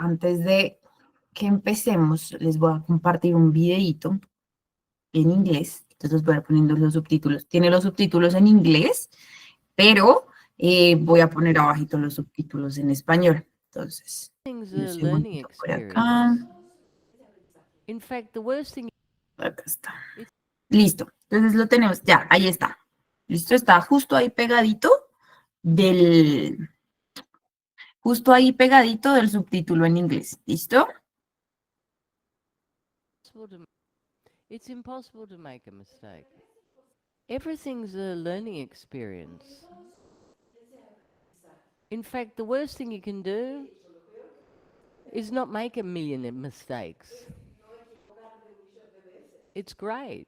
antes de que empecemos, les voy a compartir un videíto en inglés. Entonces voy a poniendo los subtítulos. Tiene los subtítulos en inglés, pero voy a poner abajito los subtítulos en español. Entonces, Things un a learning segundito por acá. experience. In fact, the worst thing Acá está. it's Listo. Entonces lo tenemos. Ya, ahí está. Listo, está justo ahí pegadito del, subtítulo en inglés. ¿Listo? it's impossible to make a mistake. Everything's a learning experience. In fact, the worst thing you can do is not make a million mistakes. It's great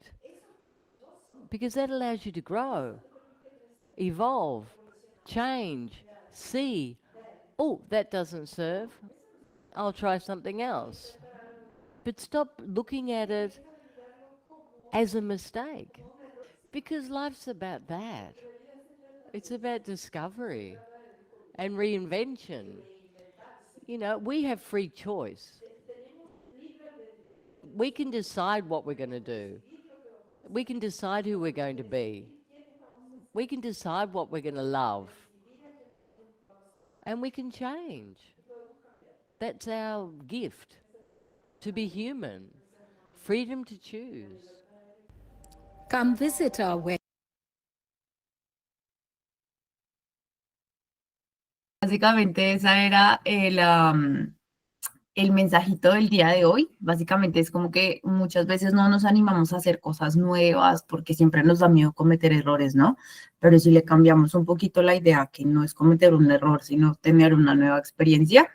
because that allows you to grow, evolve, change, see, oh, that doesn't serve. I'll try something else. But stop looking at it as a mistake because life's about that. It's about discovery and reinvention. You know, we have free choice. We can decide what we're going to do. We can decide who we're going to be. We can decide what we're going to love. And we can change. That's our gift, to be human, freedom to choose. Come visit our website. Básicamente esa era el mensajito del día de hoy. Básicamente es como que muchas veces no nos animamos a hacer cosas nuevas porque siempre nos da miedo cometer errores, ¿no? Pero si le cambiamos un poquito la idea, que no es cometer un error, sino tener una nueva experiencia,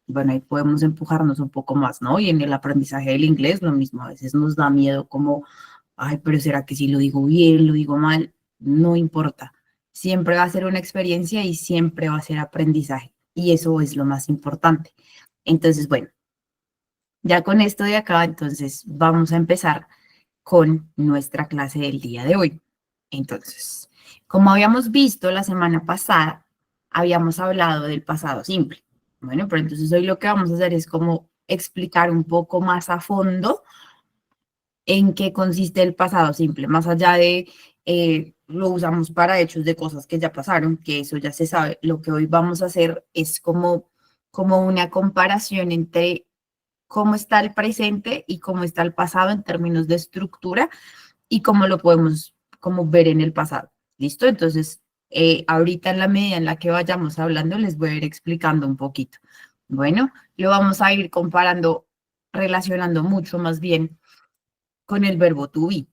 bueno, ahí podemos empujarnos un poco más, ¿no? Y en el aprendizaje del inglés lo mismo, a veces nos da miedo como, ay, pero ¿será que si lo digo bien, lo digo mal? No importa. Siempre va a ser una experiencia y siempre va a ser aprendizaje. Y eso es lo más importante. Entonces, bueno, ya con esto de acá, entonces vamos a empezar con nuestra clase del día de hoy. Entonces, como habíamos visto la semana pasada, habíamos hablado del pasado simple. Bueno, pero entonces hoy lo que vamos a hacer es como explicar un poco más a fondo en qué consiste el pasado simple, más allá de lo usamos para hechos de cosas que ya pasaron, que eso ya se sabe. Lo que hoy vamos a hacer es como una comparación entre cómo está el presente y cómo está el pasado en términos de estructura y cómo lo podemos como ver en el pasado. ¿Listo? Entonces, ahorita en la medida en la que vayamos hablando, les voy a ir explicando un poquito. Bueno, lo vamos a ir comparando, relacionando mucho más bien con el verbo to be.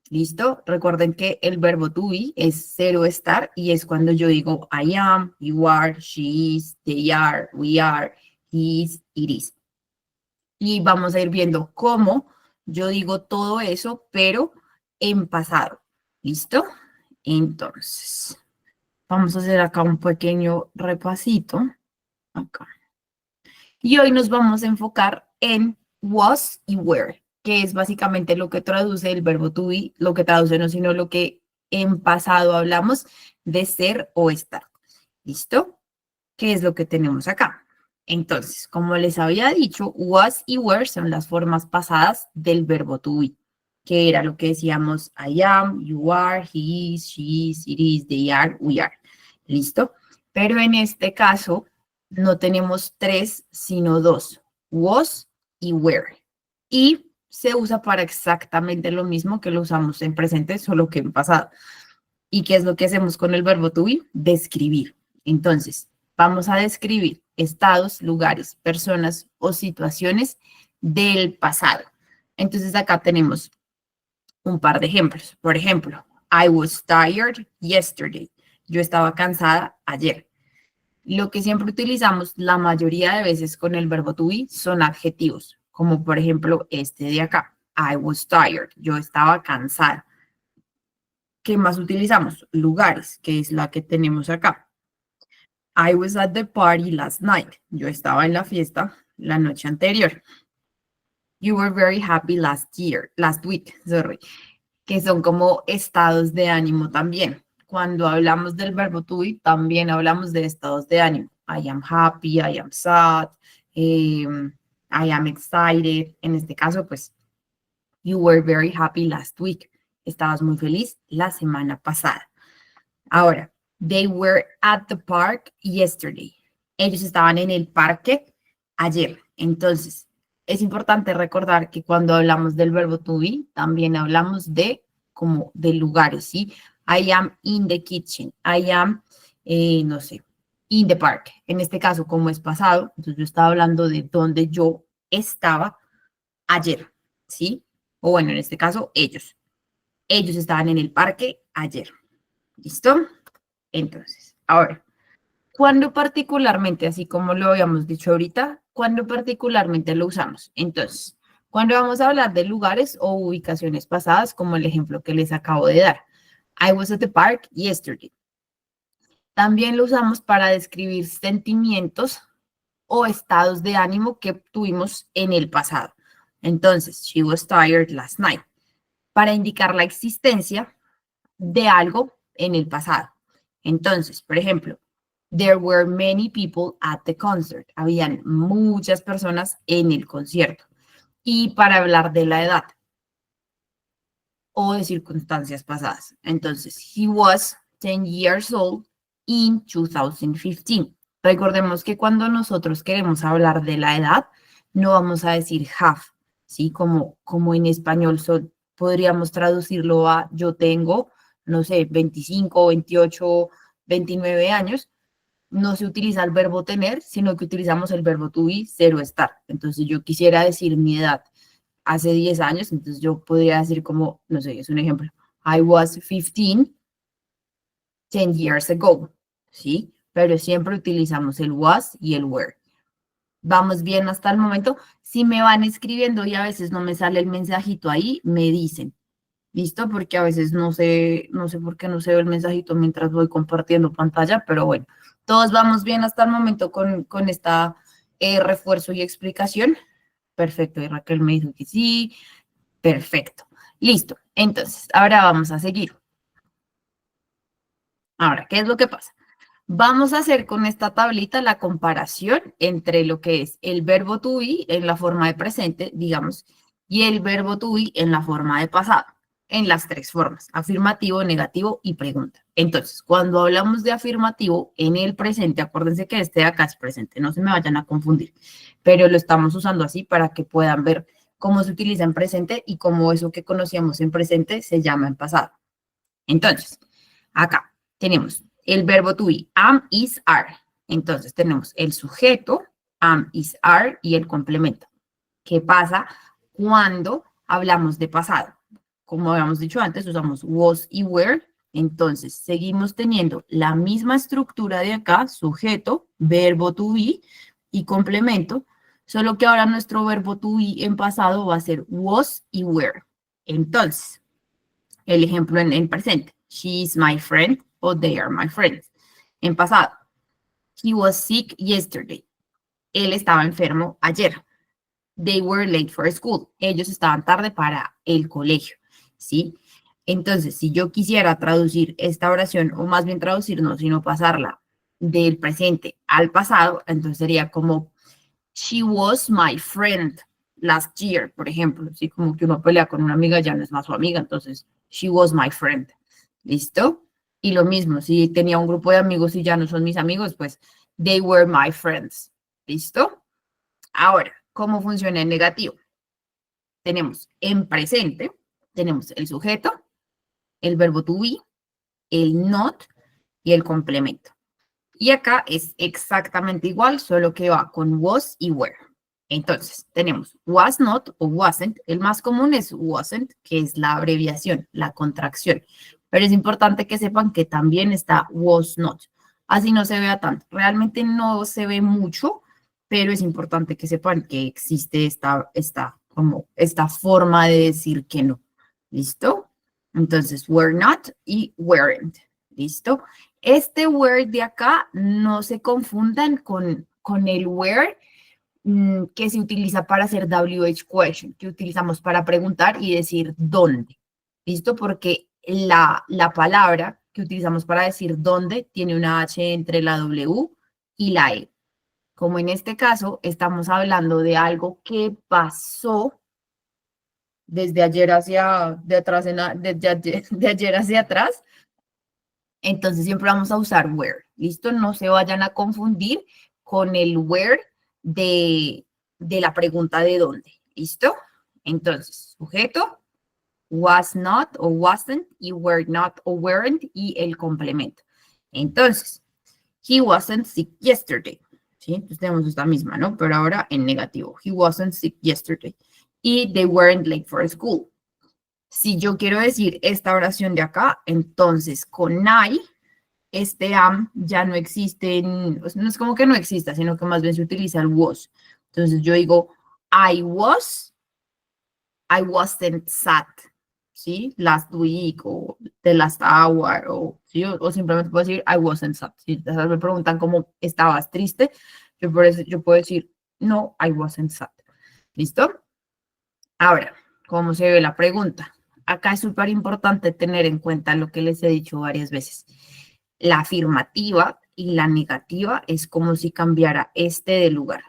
¿Listo? Recuerden que el verbo to be es ser o estar y es cuando yo digo I am, you are, she is, they are, we are, he is, it is. Y vamos a ir viendo cómo yo digo todo eso, pero en pasado. ¿Listo? Entonces, vamos a hacer acá un pequeño repasito. Acá. Y hoy nos vamos a enfocar en was y were, que es básicamente lo que traduce el verbo to be, lo que traduce no sino lo que en pasado hablamos de ser o estar. ¿Listo? ¿Qué es lo que tenemos acá? Entonces, como les había dicho, was y were son las formas pasadas del verbo to be, que era lo que decíamos I am, you are, he is, she is, it is, they are, we are. ¿Listo? Pero en este caso no tenemos tres, sino dos, was y were. Y se usa para exactamente lo mismo que lo usamos en presente, solo que en pasado. ¿Y qué es lo que hacemos con el verbo to be? Describir. Entonces, vamos a describir estados, lugares, personas o situaciones del pasado. Entonces, acá tenemos un par de ejemplos. Por ejemplo, I was tired yesterday. Yo estaba cansada ayer. Lo que siempre utilizamos la mayoría de veces con el verbo to be son adjetivos, como por ejemplo este de acá. I was tired. Yo estaba cansada. ¿Qué más utilizamos? Lugares, que es la que tenemos acá. I was at the party last night. Yo estaba en la fiesta la noche anterior. You were very happy last week, sorry. Que son como estados de ánimo también. Cuando hablamos del verbo to be, también hablamos de estados de ánimo. I am happy, I am sad, I am excited. En este caso, pues, you were very happy last week. Estabas muy feliz la semana pasada. Ahora, they were at the park yesterday. Ellos estaban en el parque ayer. Entonces, es importante recordar que cuando hablamos del verbo to be, también hablamos de como de lugares, ¿sí? I am in the kitchen. I am, no sé, in the park. En este caso, como es pasado, entonces yo estaba hablando de donde yo estaba ayer, ¿sí? O bueno, en este caso, ellos. Ellos estaban en el parque ayer. ¿Listo? Entonces, ahora, ¿cuándo particularmente, así como lo habíamos dicho ahorita, cuándo particularmente lo usamos? Entonces, cuando vamos a hablar de lugares o ubicaciones pasadas, como el ejemplo que les acabo de dar. I was at the park yesterday. También lo usamos para describir sentimientos o estados de ánimo que tuvimos en el pasado. Entonces, she was tired last night. Para indicar la existencia de algo en el pasado. Entonces, por ejemplo, there were many people at the concert. Habían muchas personas en el concierto. Y para hablar de la edad o de circunstancias pasadas. Entonces, he was 10 years old in 2015. Recordemos que cuando nosotros queremos hablar de la edad, no vamos a decir have, ¿sí? Como en español podríamos traducirlo a yo tengo, no sé, 25, 28, 29 años. No se utiliza el verbo tener, sino que utilizamos el verbo to be, ser o estar. Entonces, yo quisiera decir mi edad hace 10 años, entonces yo podría decir como, no sé, es un ejemplo. I was 15, 10 years ago, ¿sí? Pero siempre utilizamos el was y el were. Vamos bien hasta el momento. Si me van escribiendo y a veces no me sale el mensajito ahí, me dicen. ¿Listo? Porque a veces no sé por qué no se ve el mensajito mientras voy compartiendo pantalla, pero bueno, todos vamos bien hasta el momento con esta refuerzo y explicación. Perfecto, y Raquel me dijo que sí. Perfecto. Listo. Entonces, ahora vamos a seguir. Ahora, ¿qué es lo que pasa? Vamos a hacer con esta tablita la comparación entre lo que es el verbo to be en la forma de presente, digamos, y el verbo to be en la forma de pasado, en las tres formas, afirmativo, negativo y pregunta. Entonces, cuando hablamos de afirmativo en el presente, acuérdense que este de acá es presente, no se me vayan a confundir, pero lo estamos usando así para que puedan ver cómo se utiliza en presente y cómo eso que conocíamos en presente se llama en pasado. Entonces, acá tenemos el verbo to be, am, is, are. Entonces tenemos el sujeto, am, is, are, y el complemento. ¿Qué pasa cuando hablamos de pasado? Como habíamos dicho antes, usamos was y were. Entonces seguimos teniendo la misma estructura de acá, sujeto, verbo to be y complemento, solo que ahora nuestro verbo to be en pasado va a ser was y were. Entonces, el ejemplo en presente. She is my friend o they are my friends. En pasado. He was sick yesterday. Él estaba enfermo ayer. They were late for school. Ellos estaban tarde para el colegio. ¿Sí? Entonces, si yo quisiera traducir esta oración, o más bien traducir, no, sino pasarla del presente al pasado, entonces sería como she was my friend last year, por ejemplo. ¿Sí? Como que uno pelea con una amiga, ya no es más su amiga, entonces she was my friend. ¿Listo? Y lo mismo, si tenía un grupo de amigos y ya no son mis amigos, pues they were my friends. ¿Listo? Ahora, ¿cómo funciona en negativo? Tenemos en presente, tenemos el sujeto, el verbo to be, el not y el complemento. Y acá es exactamente igual, solo que va con was y were. Entonces, tenemos was not o wasn't. El más común es wasn't, que es la abreviación, la contracción. Pero es importante que sepan que también está was not. Así no se vea tanto. Realmente no se ve mucho, pero es importante que sepan que existe esta forma de decir que no. ¿Listo? Entonces, were not y weren't. ¿Listo? Este were de acá no se confundan con el where que se utiliza para hacer WH question, que utilizamos para preguntar y decir dónde. ¿Listo? Porque la palabra que utilizamos para decir dónde tiene una H entre la W y la E. como en este caso estamos hablando de algo que pasó desde ayer hacia, de atrás, de ayer hacia atrás, entonces siempre vamos a usar where. ¿Listo? No se vayan a confundir con el where de la pregunta de dónde. ¿Listo? Entonces, sujeto, was not o wasn't, y were not o weren't, y el complemento. Entonces, he wasn't sick yesterday. ¿Sí? Entonces tenemos esta misma, ¿no? Pero ahora en negativo. He wasn't sick yesterday. Y they weren't late for school. Si yo quiero decir esta oración de acá, entonces con I, este am ya no existe, no es como que no exista, sino que más bien se utiliza el was. Entonces yo digo, I wasn't sad, ¿sí? Last week, o the last hour, o, ¿sí? O simplemente puedo decir, I wasn't sad. Si me preguntan cómo estabas triste, yo puedo decir, no, I wasn't sad. ¿Listo? Ahora, ¿cómo se ve la pregunta? Acá es súper importante tener en cuenta lo que les he dicho varias veces. La afirmativa y la negativa es como si cambiara este de lugar.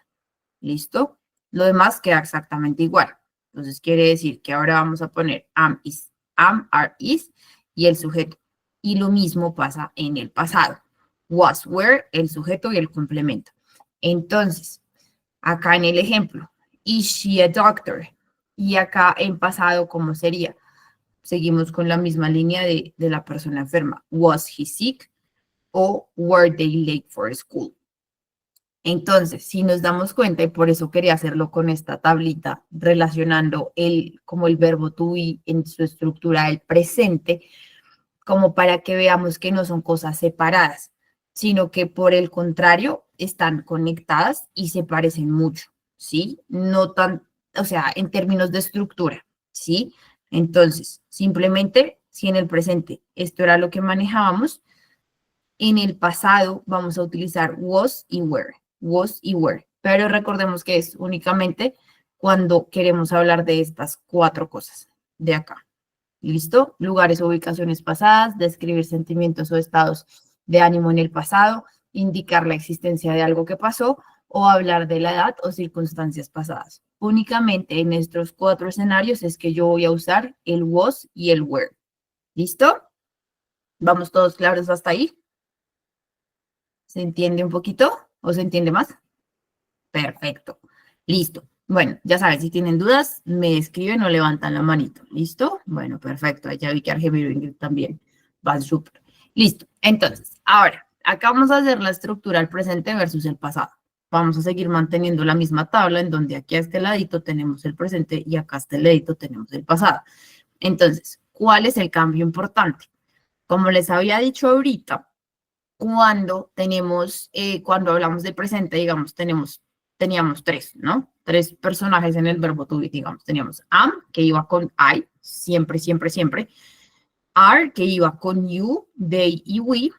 ¿Listo? Lo demás queda exactamente igual. Entonces quiere decir que ahora vamos a poner am, is, am, are, is y el sujeto. Y lo mismo pasa en el pasado. Was, were, el sujeto y el complemento. Entonces, acá en el ejemplo, is she a doctor? Y acá en pasado, ¿cómo sería? Seguimos con la misma línea de la persona enferma. Was he sick? O were they late for school? Entonces, si nos damos cuenta, y por eso quería hacerlo con esta tablita, relacionando como el verbo to be en su estructura del presente, como para que veamos que no son cosas separadas, sino que por el contrario, están conectadas y se parecen mucho, ¿sí? No tan, o sea, en términos de estructura, ¿sí? Entonces, simplemente, si en el presente esto era lo que manejábamos, en el pasado vamos a utilizar was y were, pero recordemos que es únicamente cuando queremos hablar de estas 4 cosas de acá. ¿Listo? Lugares o ubicaciones pasadas, describir sentimientos o estados de ánimo en el pasado, indicar la existencia de algo que pasó o hablar de la edad o circunstancias pasadas. Únicamente en estos 4 escenarios es que yo voy a usar el was y el were. ¿Listo? ¿Vamos todos claros hasta ahí? ¿Se entiende un poquito o se entiende más? Perfecto. Listo. Bueno, ya saben, si tienen dudas, me escriben o levantan la manito. ¿Listo? Bueno, perfecto. Ya vi que Argemiro Ingrid también va súper. Listo. Entonces, ahora, acá vamos a hacer la estructura al presente versus el pasado. Vamos a seguir manteniendo la misma tabla en donde aquí a este ladito tenemos el presente y acá a este ladito tenemos el pasado. Entonces, ¿cuál es el cambio importante? Como les había dicho ahorita, cuando hablamos del presente, digamos, teníamos 3, ¿no? 3 personajes en el verbo to be, digamos. Teníamos am, que iba con I, siempre, siempre, siempre. Are, que iba con you, they y we.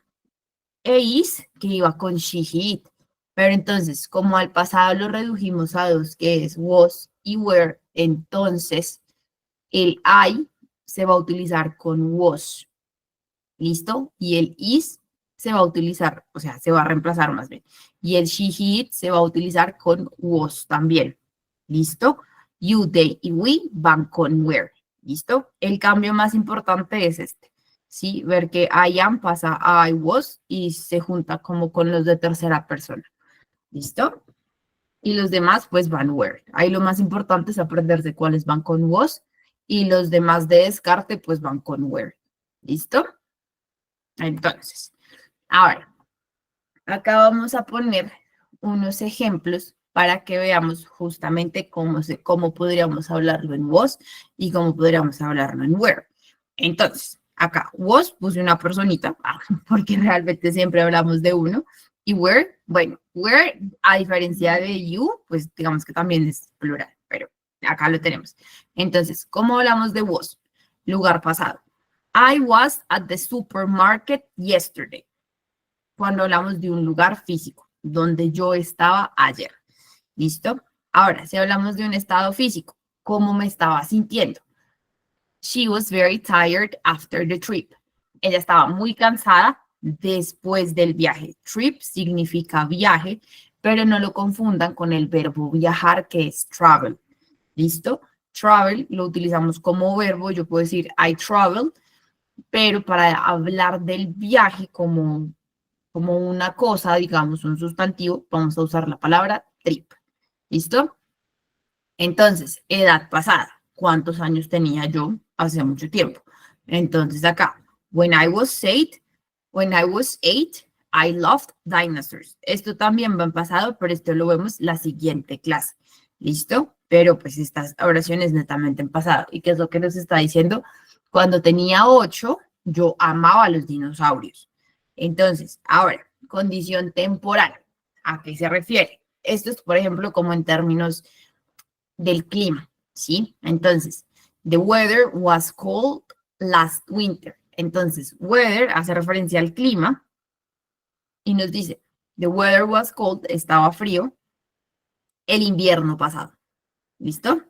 E is, que iba con she, he, it. Pero entonces, como al pasado lo redujimos a 2, que es was y were, entonces el I se va a utilizar con was. ¿Listo? Y el is se va a utilizar, o sea, se va a reemplazar más bien. Y el she, he, it se va a utilizar con was también. ¿Listo? You, they y we van con were. ¿Listo? El cambio más importante es este. ¿Sí? Ver que I am pasa a I was y se junta como con los de tercera persona. ¿Listo? Y los demás pues van were. Ahí lo más importante es aprenderse cuáles van con was y los demás de descarte pues van con were. ¿Listo? Entonces, ahora, acá vamos a poner unos ejemplos para que veamos justamente cómo podríamos hablarlo en was y cómo podríamos hablarlo en were. Entonces, acá was puse una personita, porque realmente siempre hablamos de uno, y were, bueno, were, a diferencia de you, pues digamos que también es plural, pero acá lo tenemos. Entonces, ¿cómo hablamos de was? Lugar pasado. I was at the supermarket yesterday. Cuando hablamos de un lugar físico, donde yo estaba ayer. ¿Listo? Ahora, si hablamos de un estado físico, ¿cómo me estaba sintiendo? She was very tired after the trip. Ella estaba muy cansada después del viaje. Trip significa viaje, pero no lo confundan con el verbo viajar, que es travel. ¿Listo? Travel lo utilizamos como verbo, yo puedo decir I travel, pero para hablar del viaje como una cosa, digamos, un sustantivo, vamos a usar la palabra trip. ¿Listo? Entonces, edad pasada. ¿Cuántos años tenía yo hace mucho tiempo? Entonces acá, when I was eight, I loved dinosaurs. Esto también va en pasado, pero esto lo vemos la siguiente clase. ¿Listo? Pero pues estas oraciones netamente en pasado. ¿Y qué es lo que nos está diciendo? Cuando tenía 8, yo amaba los dinosaurios. Entonces, ahora, condición temporal. ¿A qué se refiere? Esto es, por ejemplo, como en términos del clima, ¿sí? Entonces, the weather was cold last winter. Entonces, weather hace referencia al clima y nos dice, the weather was cold, estaba frío, el invierno pasado. ¿Listo?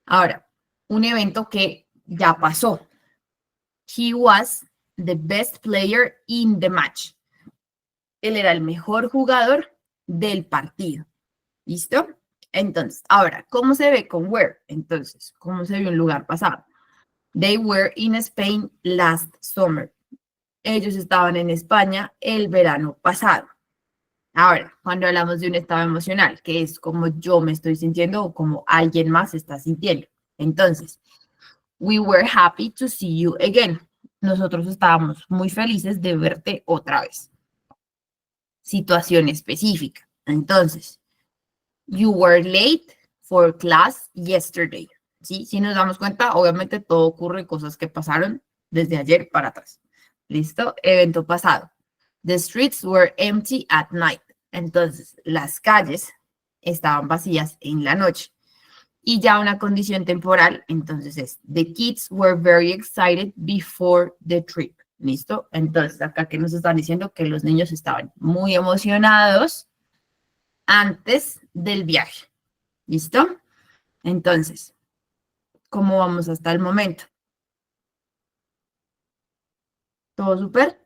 Ahora, un evento que ya pasó. He was the best player in the match. Él era el mejor jugador del partido. ¿Listo? Entonces, ahora, ¿cómo se ve con were? Entonces, ¿cómo se ve un lugar pasado? They were in Spain last summer. Ellos estaban en España el verano pasado. Ahora, cuando hablamos de un estado emocional, que es como yo me estoy sintiendo o como alguien más está sintiendo. Entonces, we were happy to see you again. Nosotros estábamos muy felices de verte otra vez. Situación específica. Entonces, you were late for class yesterday. ¿Sí? Si nos damos cuenta, obviamente todo ocurre cosas que pasaron desde ayer para atrás. ¿Listo? Evento pasado. The streets were empty at night. Entonces, las calles estaban vacías en la noche. Y ya una condición temporal, entonces es, the kids were very excited before the trip. ¿Listo? Entonces, acá que nos están diciendo que los niños estaban muy emocionados antes del viaje. ¿Listo? Entonces, ¿cómo vamos hasta el momento? ¿Todo súper?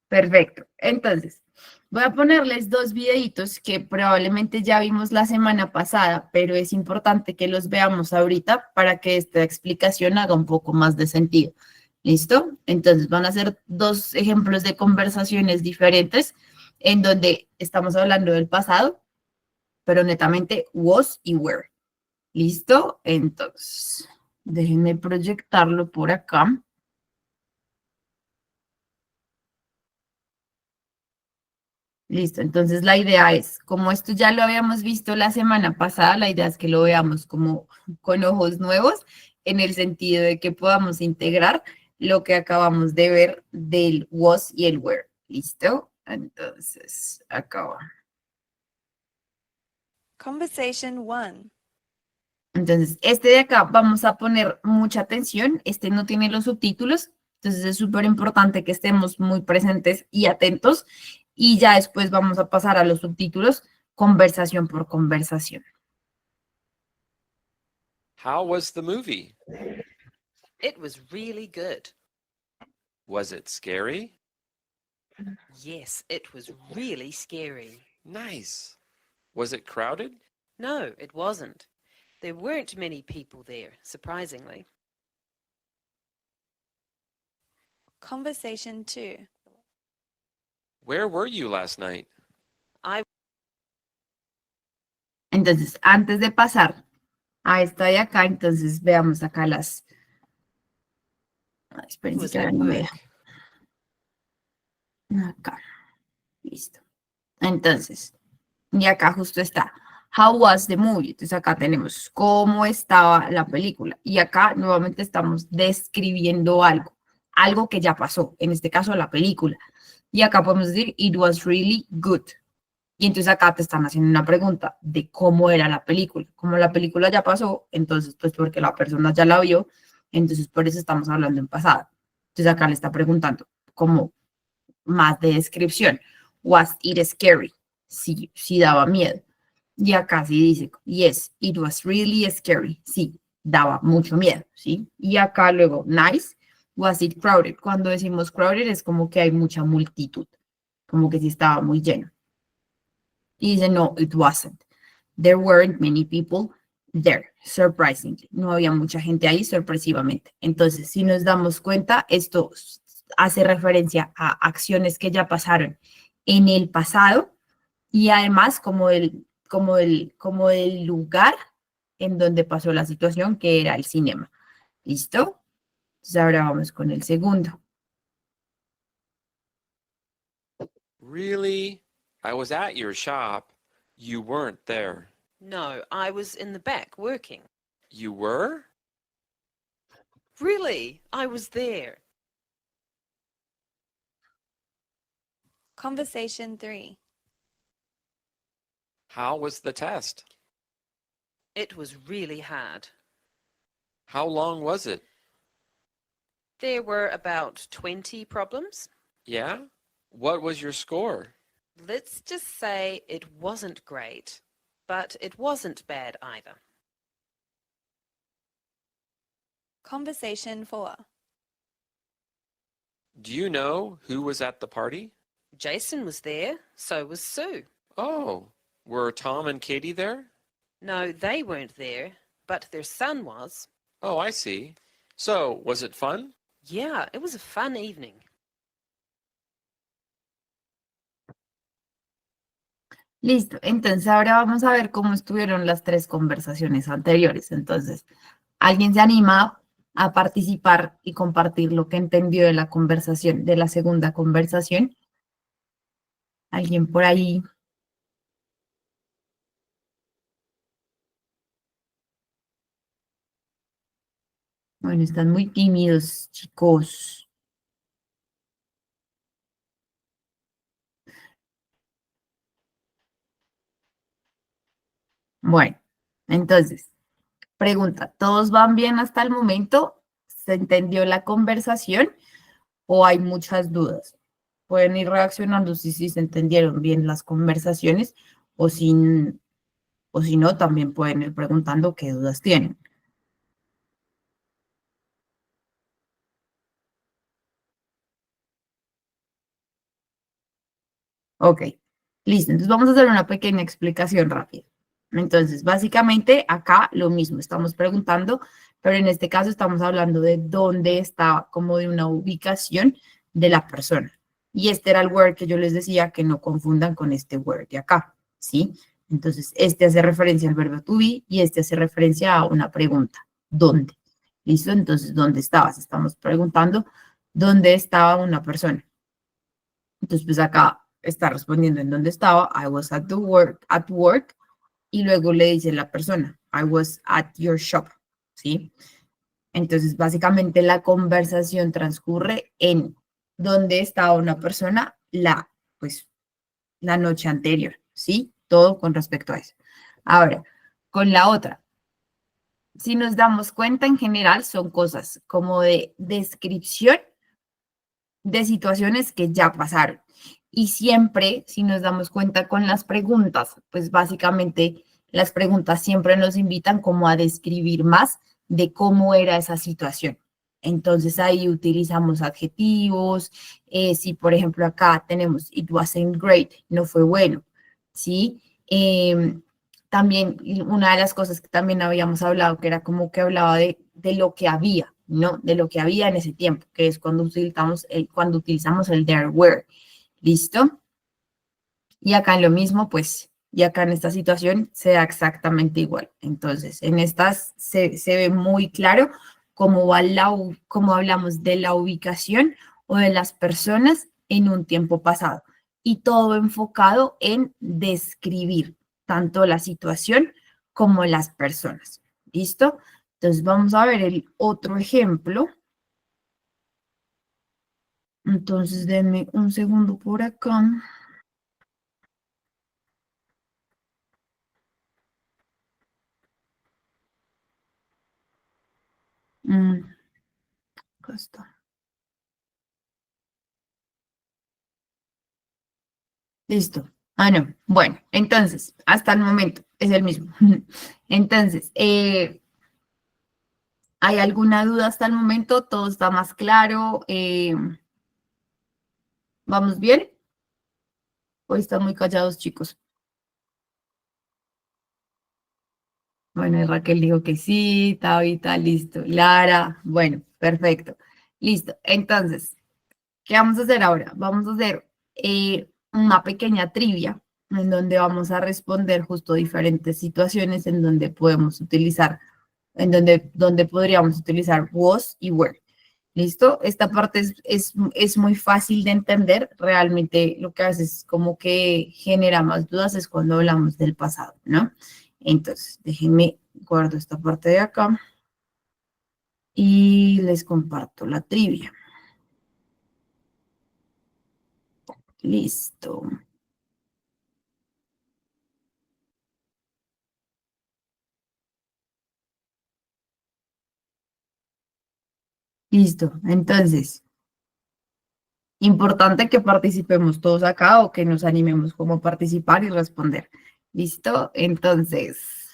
Perfecto. Entonces, voy a ponerles dos videitos que probablemente ya vimos la semana pasada, pero es importante que los veamos ahorita para que esta explicación haga un poco más de sentido. ¿Listo? Entonces, van a ser dos ejemplos de conversaciones diferentes en donde estamos hablando del pasado, pero netamente was y were. ¿Listo? Entonces, déjenme proyectarlo por acá. Listo, entonces la idea es, como esto ya lo habíamos visto la semana pasada, la idea es que lo veamos como con ojos nuevos, en el sentido de que podamos integrar lo que acabamos de ver del was y el were. ¿Listo? Entonces, acá va. Conversation 1. Entonces, este de acá vamos a poner mucha atención, este no tiene los subtítulos, entonces es súper importante que estemos muy presentes y atentos y ya después vamos a pasar a los subtítulos conversación por conversación. How was the movie? It was really good. Was it scary? Yes, it was really scary. Nice. Was it crowded? No, it wasn't. There weren't many people there, surprisingly. Conversation 2. Where were you last night? Entonces, antes de pasar a esta de acá, entonces veamos acá las... Ay, espérense Was que at ahora no me work. deja. Acá, listo. Entonces, y acá justo está. How was the movie? Entonces acá tenemos cómo estaba la película. Y acá nuevamente estamos describiendo algo que ya pasó, en este caso la película. Y acá podemos decir, it was really good. Y entonces acá te están haciendo una pregunta de cómo era la película. Como la película ya pasó, entonces pues porque la persona ya la vio, entonces por eso estamos hablando en pasado. Entonces acá le está preguntando como más de descripción. Was it scary? Sí, sí daba miedo. Y acá sí dice, yes, it was really scary. Sí, daba mucho miedo, ¿sí? Y acá luego, nice, was it crowded? Cuando decimos crowded es como que hay mucha multitud, como que sí estaba muy lleno. Y dice, no, it wasn't. There weren't many people there, surprisingly. No había mucha gente ahí, sorpresivamente. Entonces, si nos damos cuenta, esto hace referencia a acciones que ya pasaron en el pasado y además como el lugar en donde pasó la situación, que era el cinema. ¿Listo? Entonces ahora vamos con el segundo. Really? I was at your shop. You weren't there. No, I was in the back working. You were? Really? I was there. Conversation 3. How was the test? It was really hard. How long was it? There were about 20 problems. Yeah? What was your score? Let's just say it wasn't great, but it wasn't bad either. Conversation 4. Do you know who was at the party? Jason was there, so was Sue. Oh, were Tom and Katie there? No, they weren't there, but their son was. Oh, I see. So, was it fun? Yeah, it was a fun evening. Listo. Entonces ahora vamos a ver cómo estuvieron las tres conversaciones anteriores. Entonces, ¿alguien se anima a participar y compartir lo que entendió de la conversación, de la segunda conversación? ¿Alguien por ahí? Bueno, están muy tímidos, chicos. Bueno, entonces, pregunta, ¿todos van bien hasta el momento? ¿Se entendió la conversación o hay muchas dudas? Pueden ir reaccionando si se entendieron bien las conversaciones o si no, también pueden ir preguntando qué dudas tienen. Ok, listo. Entonces vamos a hacer una pequeña explicación rápida. Entonces, básicamente acá lo mismo, estamos preguntando, pero en este caso estamos hablando de dónde está, como de una ubicación de la persona. Y este era el word que yo les decía que no confundan con este word de acá, ¿sí? Entonces, este hace referencia al verbo to be y este hace referencia a una pregunta. ¿Dónde? ¿Listo? Entonces, ¿dónde estabas? Estamos preguntando dónde estaba una persona. Entonces, pues acá está respondiendo en dónde estaba. I was at work. Y luego le dice la persona, I was at your shop, ¿sí? Entonces, básicamente la conversación transcurre en dónde estaba una persona pues, la noche anterior, ¿sí? Todo con respecto a eso. Ahora, con la otra, si nos damos cuenta, en general son cosas como de descripción de situaciones que ya pasaron. Y siempre, si nos damos cuenta con las preguntas, pues básicamente las preguntas siempre nos invitan como a describir más de cómo era esa situación. Entonces ahí utilizamos adjetivos. Si por ejemplo acá tenemos it wasn't great, no fue bueno, ¿sí? También una de las cosas que también habíamos hablado, que era como que hablaba de lo que había, ¿no? De lo que había en ese tiempo, que es cuando utilizamos el there were. ¿Listo? Y acá en lo mismo, pues, y acá en esta situación se da exactamente igual. Entonces, en estas se ve muy claro cómo hablamos de la ubicación o de las personas en un tiempo pasado. Y todo enfocado en describir tanto la situación como las personas. ¿Listo? Entonces, vamos a ver el otro ejemplo. Entonces, denme un segundo por acá. Acá está. Listo. Ah, no. Bueno, entonces, hasta el momento es el mismo. Entonces, ¿hay alguna duda hasta el momento? ¿Todo está más claro? ¿Vamos bien? Hoy están muy callados, chicos. Bueno, y Raquel dijo que sí, Tabita, listo. Lara, bueno, perfecto. Listo. Entonces, ¿qué vamos a hacer ahora? Vamos a hacer una pequeña trivia en donde vamos a responder justo diferentes situaciones en donde podemos utilizar, donde podríamos utilizar was y were. ¿Listo? Esta parte es muy fácil de entender. Realmente lo que hace es como que genera más dudas es cuando hablamos del pasado, ¿no? Entonces, déjenme guardo esta parte de acá y les comparto la trivia. Listo. Listo. Entonces, importante que participemos todos acá o que nos animemos como a participar y responder. ¿Listo? Entonces,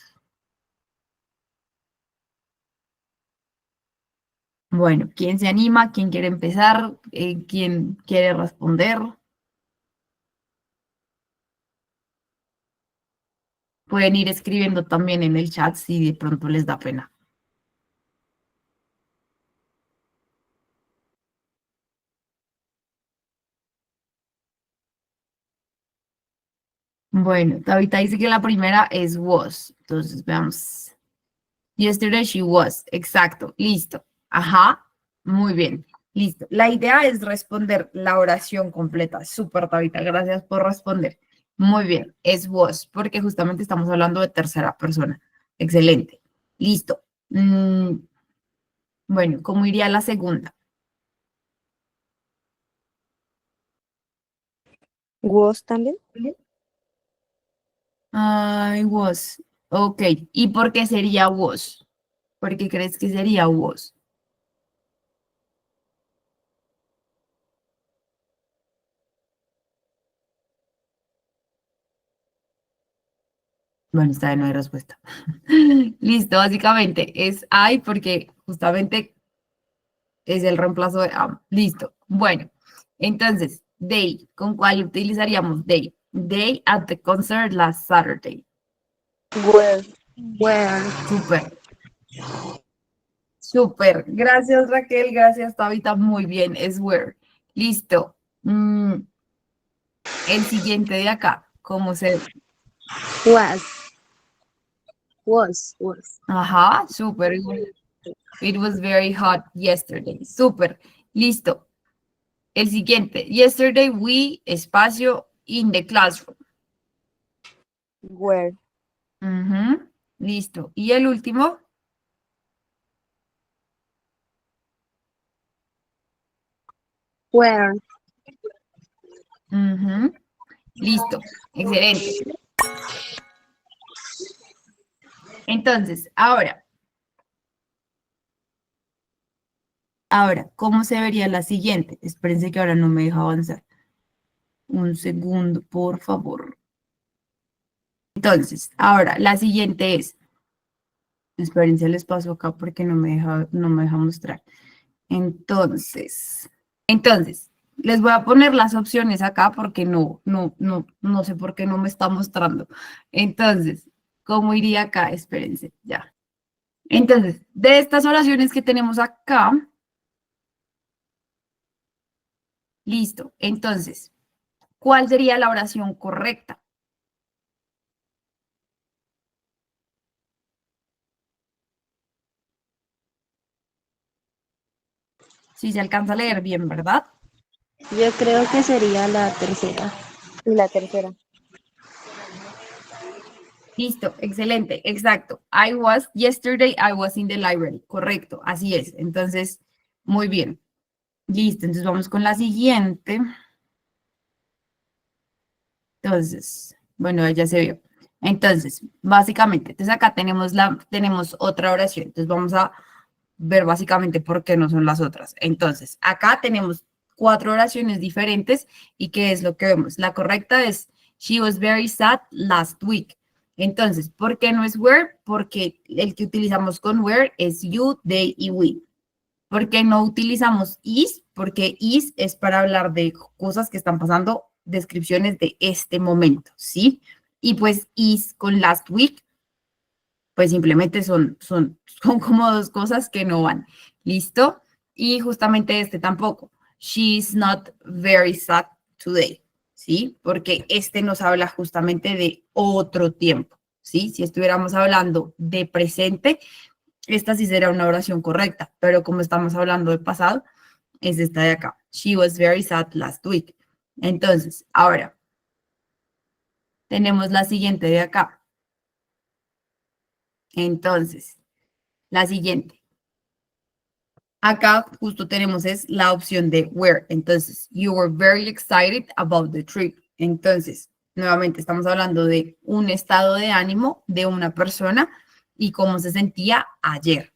bueno, ¿quién se anima? ¿Quién quiere empezar? ¿Quién quiere responder? Pueden ir escribiendo también en el chat si de pronto les da pena. Bueno, Tabita dice que la primera es was. Entonces, veamos. Yesterday she was. Exacto. Listo. Ajá. Muy bien. Listo. La idea es responder la oración completa. Súper, Tabita. Gracias por responder. Muy bien. Es was, porque justamente estamos hablando de tercera persona. Excelente. Listo. Bueno, ¿cómo iría la segunda? Was también. I was. Ok. ¿Y por qué sería was? ¿Por qué crees que sería was? Bueno, esta vez no hay respuesta. Listo, básicamente es I porque justamente es el reemplazo de am. Listo. Bueno, entonces, they, ¿con cuál utilizaríamos they? They at the concert last Saturday. Were. Were. Súper, súper. Gracias, Raquel. Gracias, Tabita. Muy bien, es where. Listo. El siguiente de acá, ¿cómo se...? Was. Was. Ajá, súper. It was very hot yesterday. Súper. Listo. El siguiente. Yesterday we, espacio, in the classroom. Were. Ujú, listo. Y el último. Were. Ujú, listo. Excelente. Entonces, ahora, ¿cómo se vería la siguiente? Espérense que ahora no me deja avanzar. Un segundo, por favor. Entonces, ahora, la siguiente es, espérense, les paso acá porque no me deja mostrar. Entonces, les voy a poner las opciones acá porque no sé por qué no me está mostrando. Entonces, ¿cómo iría acá? Espérense, ya. Entonces, de estas oraciones que tenemos acá, listo. Entonces, ¿cuál sería la oración correcta? Si se alcanza a leer bien, ¿verdad? Yo creo que sería la tercera. Y la tercera. Listo, excelente, exacto. Yesterday I was in the library. Correcto, así es. Entonces, muy bien. Listo, entonces vamos con la siguiente. Entonces, bueno, ya se vio. Entonces, básicamente, entonces acá tenemos otra oración. Entonces vamos a ver básicamente por qué no son las otras. Entonces, acá tenemos 4 oraciones diferentes y ¿qué es lo que vemos? La correcta es she was very sad last week. Entonces, ¿por qué no es were? Porque el que utilizamos con were es you, they y we. ¿Por qué no utilizamos is? Porque is es para hablar de cosas que están pasando, descripciones de este momento, ¿sí? Y pues is con last week pues simplemente son como dos cosas que no van. ¿Listo? Y justamente este tampoco. She's not very sad today, ¿sí? Porque este nos habla justamente de otro tiempo, ¿sí? Si estuviéramos hablando de presente, esta sí será una oración correcta, pero como estamos hablando de pasado, es esta de acá. She was very sad last week. Entonces, ahora, tenemos la siguiente de acá. Entonces, la siguiente. Acá justo tenemos es la opción de were. Entonces, you were very excited about the trip. Entonces, nuevamente estamos hablando de un estado de ánimo de una persona y cómo se sentía ayer.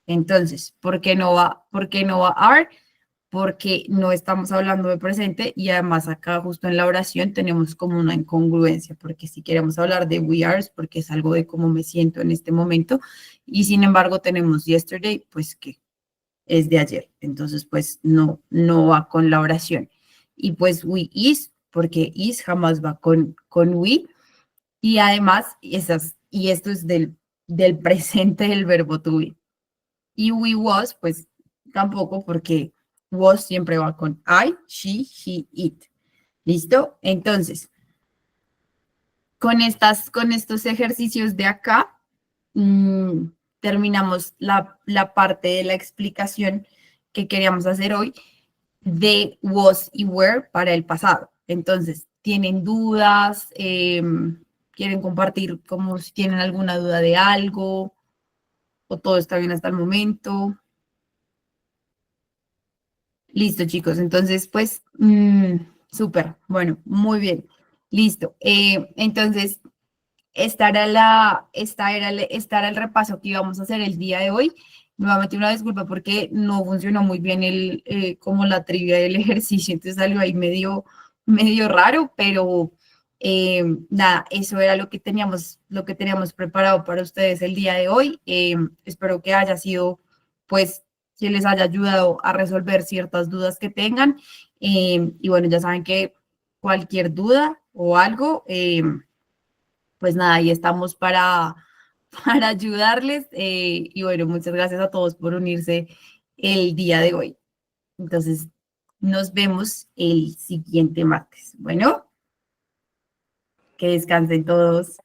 Entonces, ¿por qué no va are? Porque no estamos hablando de presente y además acá justo en la oración tenemos como una incongruencia, porque si queremos hablar de we are es porque es algo de cómo me siento en este momento y sin embargo tenemos yesterday, pues que es de ayer. Entonces, pues no va con la oración. Y pues we is, porque is jamás va con we. Y además, y esto es del presente del verbo to be. Y we was, pues tampoco, porque was siempre va con I, she, he, it. ¿Listo? Entonces, con estos ejercicios de acá, terminamos la parte de la explicación que queríamos hacer hoy de was y were para el pasado. Entonces, ¿tienen dudas? ¿Quieren compartir como si tienen alguna duda de algo? ¿O todo está bien hasta el momento? Listo, chicos. Entonces, pues, súper. Bueno, muy bien. Listo. Entonces, esta era el repaso que íbamos a hacer el día de hoy. Nuevamente una disculpa porque no funcionó muy bien como la trivia del ejercicio, entonces salió ahí medio raro, pero nada, eso era lo que teníamos preparado para ustedes el día de hoy. Espero que haya sido, pues, que les haya ayudado a resolver ciertas dudas que tengan. Y bueno, ya saben que cualquier duda o algo, pues nada, ahí estamos para ayudarles. Y bueno, muchas gracias a todos por unirse el día de hoy. Entonces, nos vemos el siguiente martes. Bueno, que descansen todos.